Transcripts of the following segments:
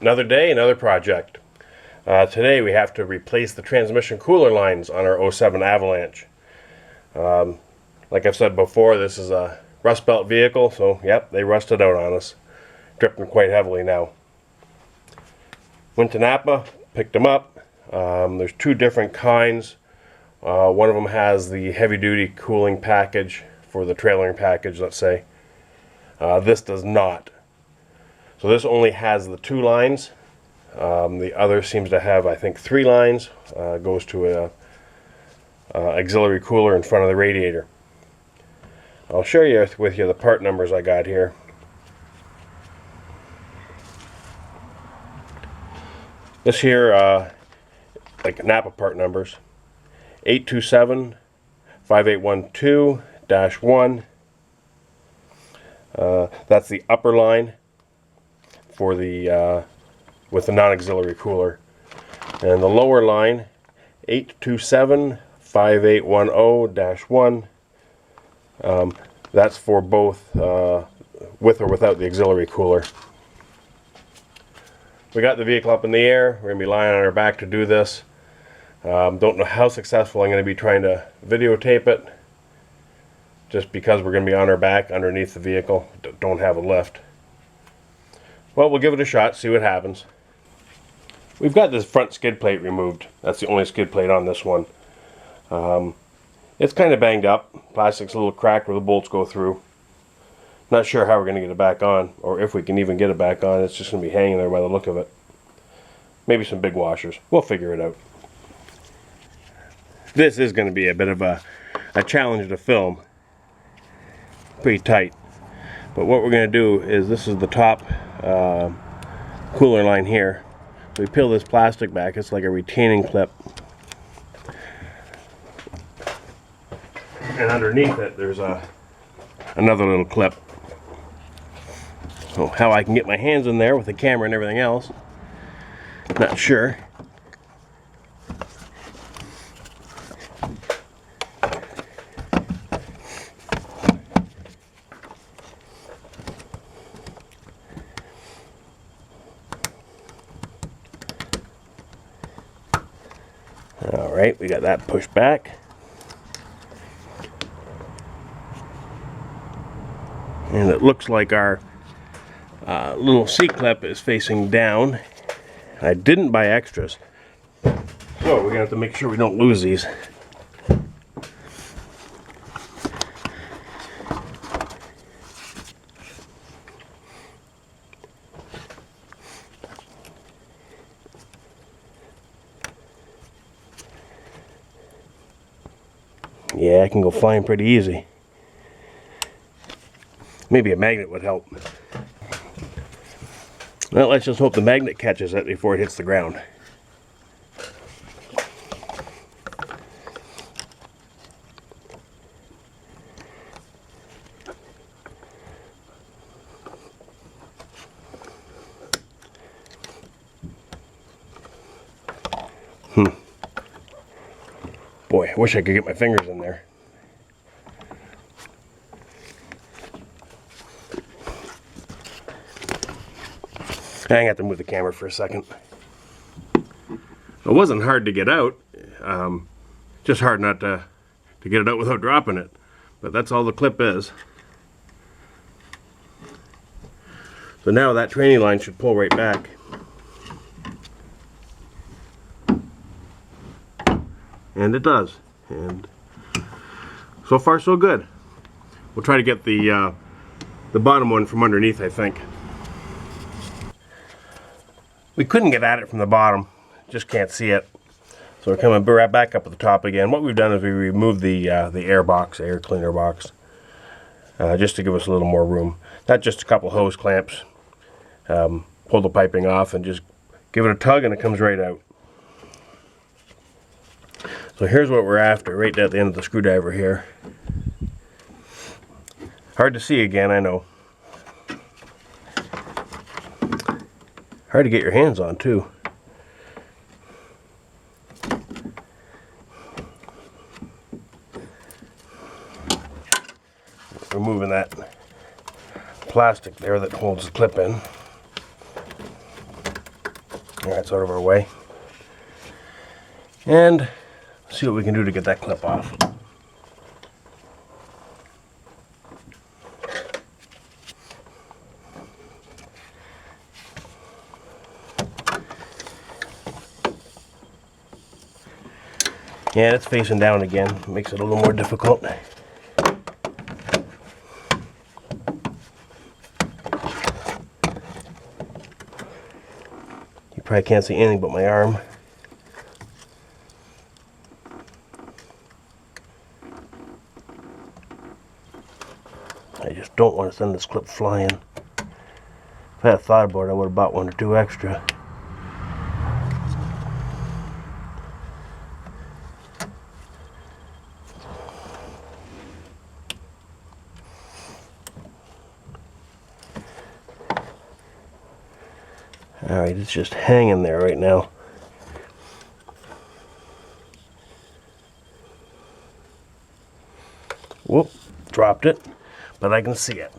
Another day, another project. Today we have to replace the transmission cooler lines on our '07 Avalanche. Like I've said before, this is a rust belt vehicle, so yep, they rusted out on us. Dripping quite heavily now. Went to Napa, picked them up. There's two different kinds. One of them has the heavy duty cooling package for the trailering package, let's say. This does not. So this only has the two lines. The other seems to have, I think, three lines. Goes to a auxiliary cooler in front of the radiator. I'll share with you the part numbers I got here. This here, like Napa part numbers, 827-5812-1. That's the upper line for the with the non-auxiliary cooler, and the lower line 827-5810-1. That's for both with or without the auxiliary cooler. We got the vehicle up in the air. We're going to be lying on our back to do this. Don't know how successful I'm going to be trying to videotape it, just because we're going to be on our back underneath the vehicle. Don't have a lift. Well, we'll give it a shot, see what happens. We've got this front skid plate removed. That's the only skid plate on this one. It's kind of banged up. Plastic's a little cracked where the bolts go through. Not sure how we're going to get it back on, or if we can even get it back on. It's just going to be hanging there by the look of it. Maybe some big washers. We'll figure it out. This is going to be a bit of a challenge to film. Pretty tight. But what we're going to do is, this is the top cooler line here. So we peel this plastic back. It's like a retaining clip. And underneath it there's another little clip. So how I can get my hands in there with the camera and everything else, not sure. Alright, we got that pushed back. And it looks like our little C-clip is facing down. I didn't buy extras, so we're going to have to make sure we don't lose these. Yeah, I can go flying pretty easy. Maybe a magnet would help. Well, let's just hope the magnet catches it before it hits the ground. Boy, I wish I could get my fingers in there. I have to move the camera for a second. It wasn't hard to get out, just hard not to get it out without dropping it. But that's all the clip is. So now that training line should pull right back. And it does. And so far so good. We'll try to get the bottom one from underneath, I think. We couldn't get at it from the bottom, just can't see it. So we're coming right back up at the top again. What we've done is we removed the air box, air cleaner box, just to give us a little more room. Not just a couple hose clamps. Pull the piping off and just give it a tug and it comes right out. So here's what we're after, right at the end of the screwdriver here. Hard to see again, I know. Hard to get your hands on too. Removing that plastic there that holds the clip in. That's out of our way. And see what we can do to get that clip off. Yeah, it's facing down again. Makes it a little more difficult. You probably can't see anything but my arm. I just don't want to send this clip flying. If I had thought about it, I would have bought one or two extra. Alright, it's just hanging there right now. Whoop, dropped it, but I can see it.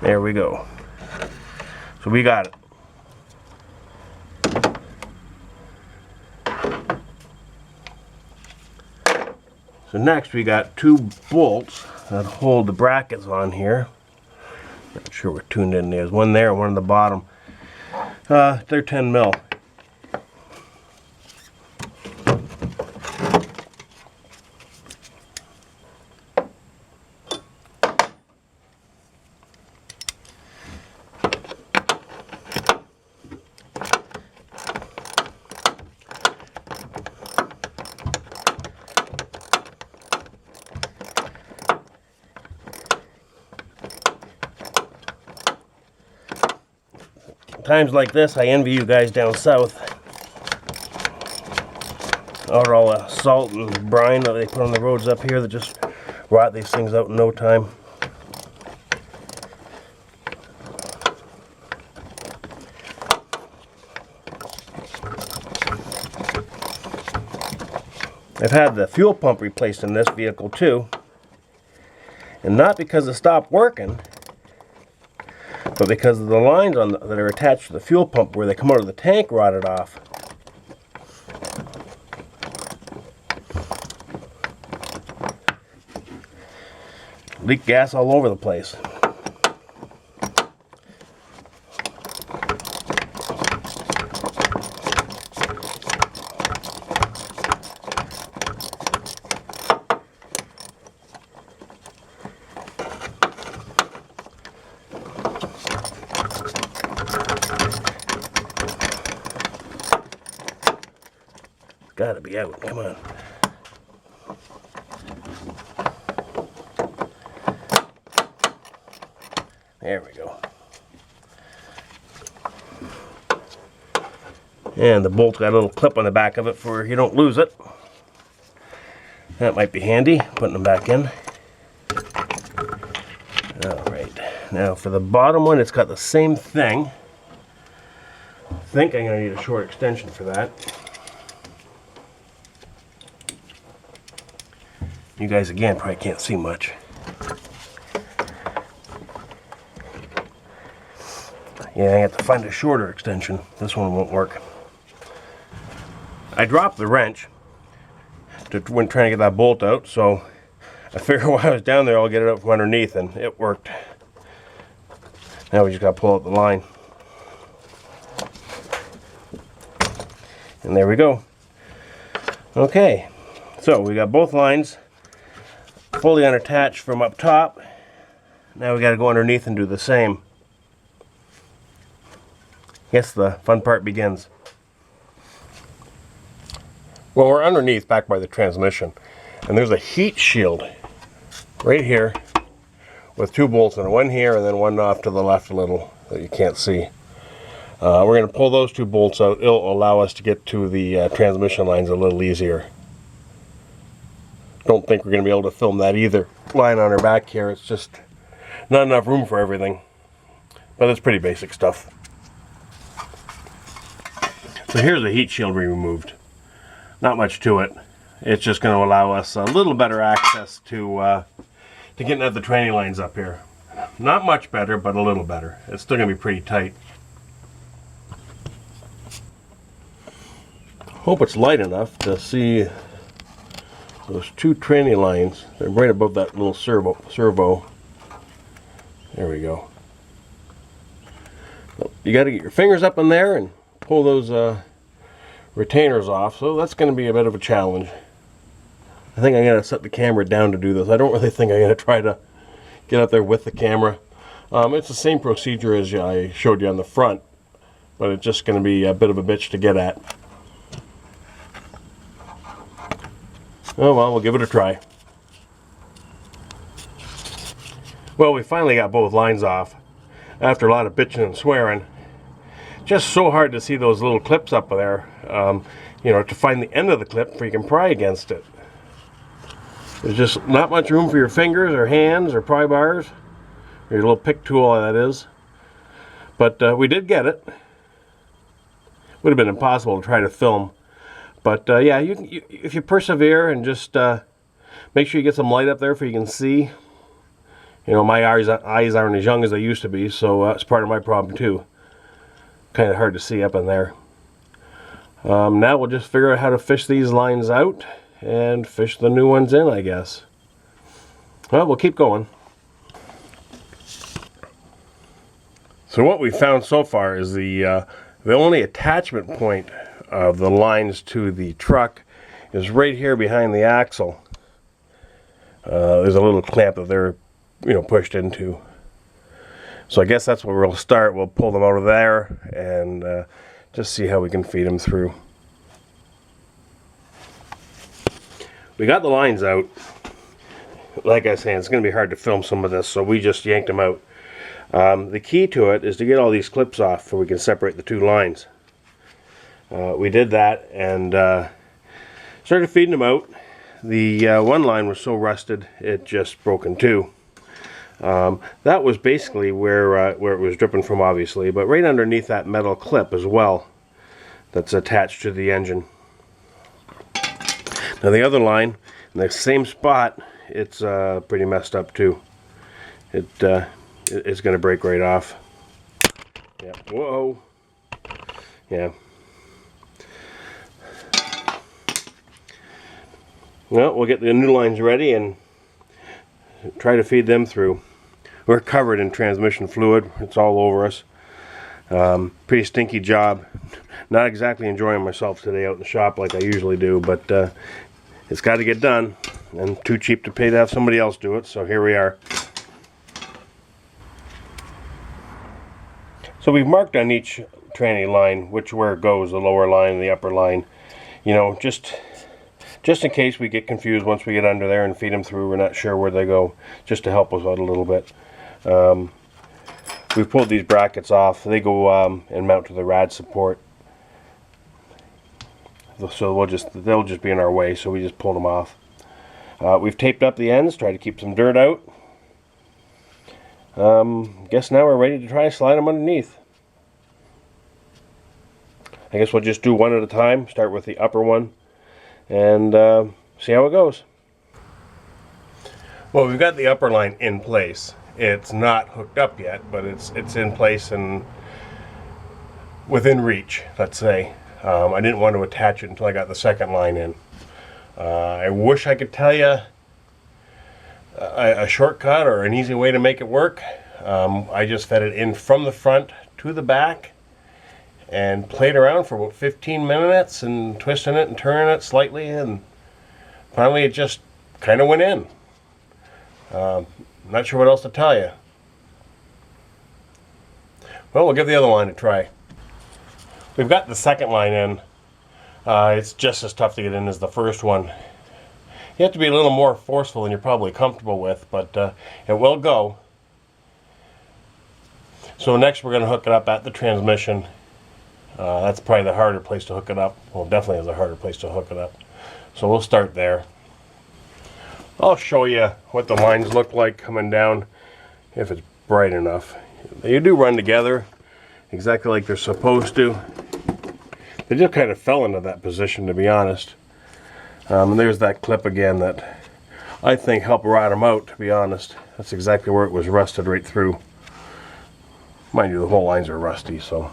There we go. So we got it. So next we got two bolts that hold the brackets on here. Not sure we're tuned in. There's one there and one on the bottom. They're 10 mil. Times like this, I envy you guys down south. Or all the salt and brine that they put on the roads up here that just rot these things out in no time. I've had the fuel pump replaced in this vehicle too. And not because it stopped working, but because of the lines that are attached to the fuel pump where they come out of the tank rotted off. Leak gas all over the place. Gotta be out. Come on. There we go. And the bolt's got a little clip on the back of it for you don't lose it. That might be handy, putting them back in. Alright. Now for the bottom one, it's got the same thing. I think I'm going to need a short extension for that. You guys, again, probably can't see much. Yeah, I have to find a shorter extension. This one won't work. I dropped the wrench when trying to get that bolt out, so I figured while I was down there, I'll get it out from underneath, and it worked. Now we just got to pull out the line. And there we go. Okay, so we got both lines fully unattached from up top. Now we got to go underneath and do the same. Yes, the fun part begins. Well, we're underneath back by the transmission, and there's a heat shield right here with two bolts in it, one here and then one off to the left a little that you can't see. We're going to pull those two bolts out. It'll allow us to get to the transmission lines a little easier. Don't think we're going to be able to film that either. Lying on our back here, it's just not enough room for everything. But it's pretty basic stuff. So here's the heat shield we removed. Not much to it. It's just going to allow us a little better access to to getting at the tranny lines up here. Not much better, but a little better. It's still going to be pretty tight. Hope it's light enough to see those two tranny lines. They're right above that little servo. There we go. You got to get your fingers up in there and pull those retainers off, so that's going to be a bit of a challenge. I think I'm going to set the camera down to do this. I don't really think I'm going to try to get up there with the camera. It's the same procedure as I showed you on the front, but it's just going to be a bit of a bitch to get at. Oh well, we'll give it a try. Well, we finally got both lines off after a lot of bitching and swearing. Just so hard to see those little clips up there, you know, to find the end of the clip where you can pry against it. There's just not much room for your fingers or hands or pry bars, or your little pick tool, that is. But we did get it. Would have been impossible to try to film. But yeah, if you persevere and just make sure you get some light up there so you can see. You know, my eyes aren't as young as they used to be, so that's part of my problem too. Kind of hard to see up in there. Now we'll just figure out how to fish these lines out and fish the new ones in, I guess. Well, we'll keep going. So what we found so far is the only attachment point of the lines to the truck is right here behind the axle. There's a little clamp that they're, you know, pushed into. So I guess that's where we'll start. We'll pull them out of there and just see how we can feed them through. We got the lines out. Like I said, it's going to be hard to film some of this, so we just yanked them out. The key to it is to get all these clips off so we can separate the two lines. We did that and started feeding them out. The one line was so rusted it just broke in two. That was basically where it was dripping from, obviously, but right underneath that metal clip as well that's attached to the engine. Now the other line, in the same spot, it's pretty messed up too. It's going to break right off. Yeah. Whoa. Yeah. Well, we'll get the new lines ready and try to feed them through. We're covered in transmission fluid. It's all over us. Pretty stinky job. Not exactly enjoying myself today out in the shop like I usually do, but it's got to get done. And too cheap to pay to have somebody else do it, so here we are. So we've marked on each tranny line where it goes, the lower line and the upper line. You know, just in case we get confused once we get under there and feed them through, we're not sure where they go, just to help us out a little bit. We've pulled these brackets off. They go and mount to the rad support. So they'll just be in our way, so we just pulled them off. We've taped up the ends, try to keep some dirt out. Guess now we're ready to try to slide them underneath. I guess we'll just do one at a time. Start with the upper one and see how it goes. Well, we've got the upper line in place. It's not hooked up yet, but it's in place and within reach, let's say. I didn't want to attach it until I got the second line in. I wish I could tell you a shortcut or an easy way to make it work. I just fed it in from the front to the back and played around for about 15 minutes and twisting it and turning it slightly, and finally it just kind of went in. Not sure what else to tell you. Well, we'll give the other line a try. We've got the second line in. It's just as tough to get in as the first one. You have to be a little more forceful than you're probably comfortable with, but it will go. So next we're going to hook it up at the transmission. That's probably the harder place to hook it up. Well, definitely is a harder place to hook it up. So we'll start there. I'll show you what the lines look like coming down if it's bright enough. They do run together exactly like they're supposed to. They just kind of fell into that position, to be honest. And there's that clip again that I think, help rot them out, to be honest. That's exactly where it was rusted right through. Mind you, the whole lines are rusty, so.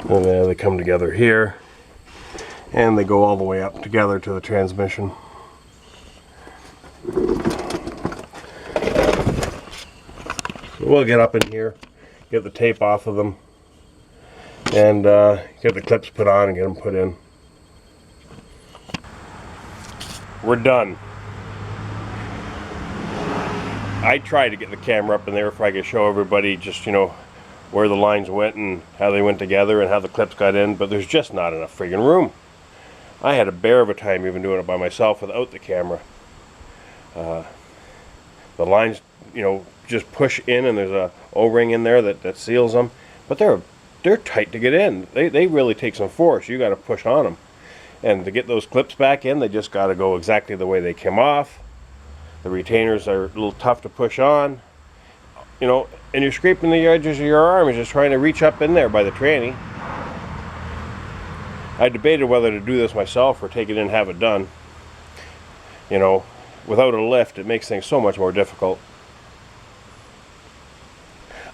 And then they come together here, and they go all the way up together to the transmission. So we'll get up in here, get the tape off of them, and get the clips put on and get them put in. We're done. I tried to get the camera up in there if I could show everybody just, you know, where the lines went and how they went together and how the clips got in, but there's just not enough friggin' room. I had a bear of a time even doing it by myself without the camera. The lines, you know, just push in, and there's a O-ring in there that seals them, but they're tight to get in. They really take some force. You got to push on them, and to get those clips back in, they just got to go exactly the way they came off. The retainers are a little tough to push on, you know, and you're scraping the edges of your arms just trying to reach up in there by the tranny. I debated whether to do this myself or take it in and have it done. You know, without a lift, it makes things so much more difficult.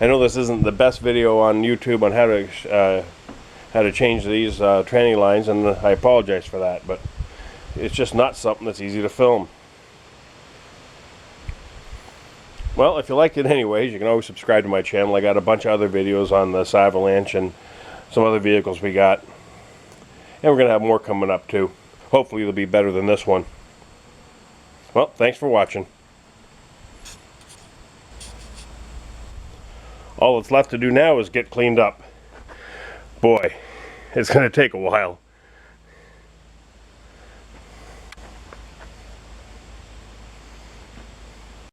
I know this isn't the best video on YouTube on how to change these tranny lines, and I apologize for that, but it's just not something that's easy to film. Well, if you liked it anyways, you can always subscribe to my channel. I got a bunch of other videos on this Avalanche and some other vehicles we got. And we're going to have more coming up too. Hopefully it'll be better than this one. Well, thanks for watching. All that's left to do now is get cleaned up. Boy, it's going to take a while.